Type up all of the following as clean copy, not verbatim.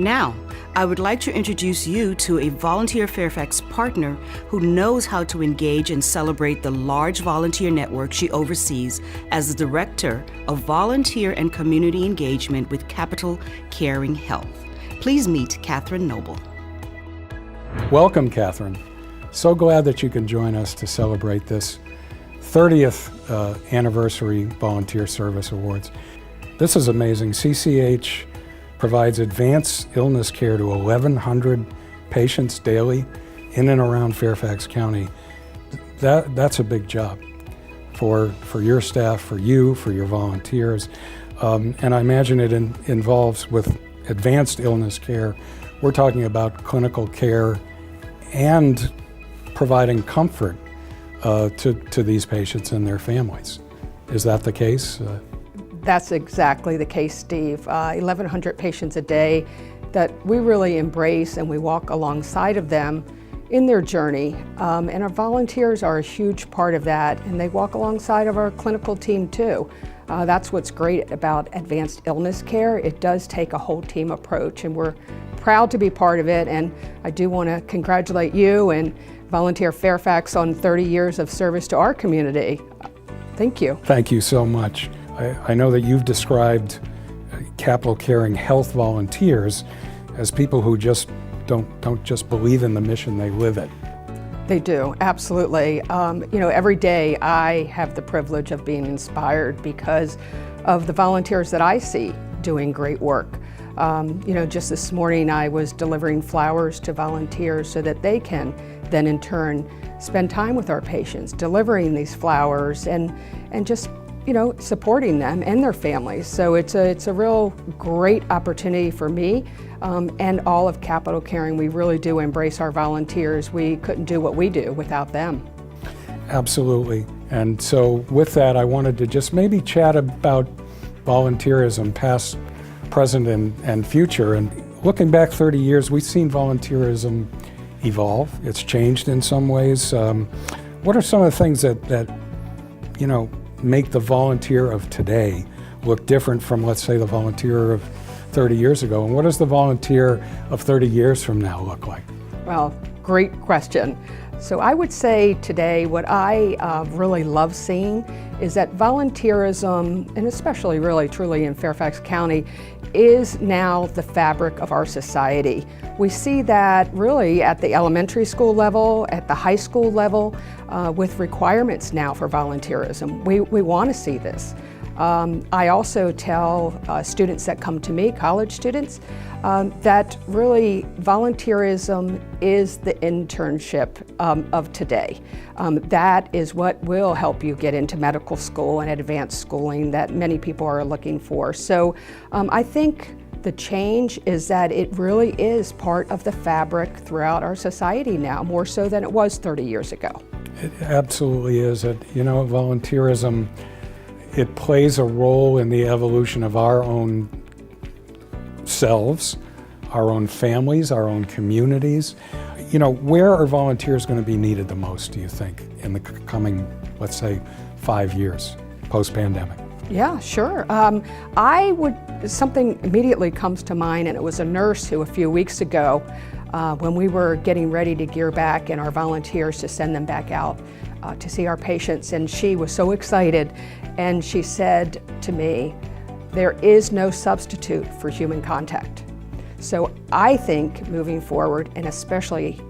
Now, I would like to introduce you to a Volunteer Fairfax partner who knows how to engage and celebrate the large volunteer network she oversees as the Director of Volunteer and Community Engagement with Capital Caring Health. Please meet Katherine Knoble. Welcome, Katherine. So glad that you can join us to celebrate this 30th anniversary Volunteer Service Awards. This is amazing. CCH provides advanced illness care to 1,100 patients daily in and around Fairfax County. That's a big job for your staff, for you, for your volunteers. And I imagine it involves, with advanced illness care, we're talking about clinical care and providing comfort to these patients and their families. Is that the case? That's exactly the case, Steve. 1,100 patients a day that we really embrace, and we walk alongside of them in their journey. And our volunteers are a huge part of that, and they walk alongside of our clinical team too. That's what's great about advanced illness care. It does take a whole team approach, and we're proud to be part of it. And I do want to congratulate you and Volunteer Fairfax on 30 years of service to our community. Thank you. Thank you so much. I know that you've described Capital Caring Health volunteers as people who just don't just believe in the mission, they live it. They do, absolutely. Every day I have the privilege of being inspired because of the volunteers that I see doing great work. Just this morning I was delivering flowers to volunteers so that they can then in turn spend time with our patients, delivering these flowers and just supporting them and their families. So it's a real great opportunity for me and all of Capital Caring. We really do embrace our volunteers. We couldn't do what we do without them. Absolutely. And so with that, I wanted to just maybe chat about volunteerism, past, present, and future. And looking back 30 years, we've seen volunteerism evolve. It's changed in some ways. What are some of the things that make the volunteer of today look different from, let's say, the volunteer of 30 years ago? And what does the volunteer of 30 years from now look like? Well, great question. So I would say today what I really love seeing is that volunteerism, and especially really truly in Fairfax County, is now the fabric of our society. We see that really at the elementary school level, at the high school level, with requirements now for volunteerism. We want to see this. I also tell students that come to me, college students, that really volunteerism is the internship of today. That is what will help you get into medical school and advanced schooling that many people are looking for. So I think the change is that it really is part of the fabric throughout our society now, more so than it was 30 years ago. It absolutely is. Volunteerism, it plays a role in the evolution of our own selves, our own families, our own communities. Where are volunteers going to be needed the most, do you think, in the coming, let's say, 5 years post-pandemic? Yeah, sure. Something immediately comes to mind, and it was a nurse who a few weeks ago, when we were getting ready to gear back and our volunteers to send them back out to see our patients, and she was so excited, and she said to me, "There is no substitute for human contact." So I think moving forward, and especially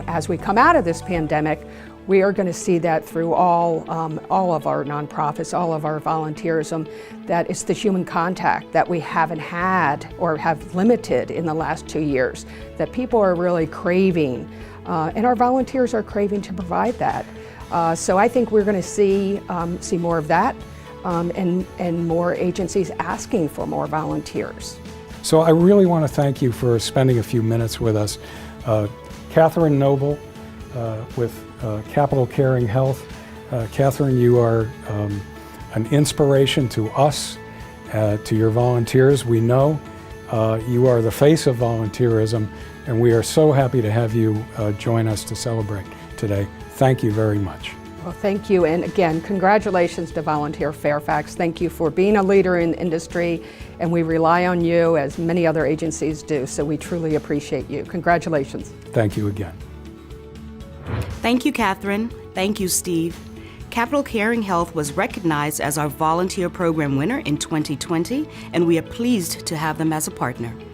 as we come out of this pandemic, we are going to see that through all of our nonprofits, all of our volunteerism, that it's the human contact that we haven't had or have limited in the last 2 years, that people are really craving, and our volunteers are craving to provide that. So I think we're going to see more of that, and more agencies asking for more volunteers. So I really want to thank you for spending a few minutes with us. Katherine Knoble with Capital Caring Health. Katherine, you are an inspiration to us, to your volunteers. We know you are the face of volunteerism, and we are so happy to have you join us to celebrate today. Thank you very much. Well, thank you, and again, congratulations to Volunteer Fairfax. Thank you for being a leader in the industry and we rely on you as many other agencies do, so we truly appreciate you. Congratulations. Thank you again. Thank you, Katherine. Thank you, Steve. Capital Caring Health was recognized as our volunteer program winner in 2020, and we are pleased to have them as a partner.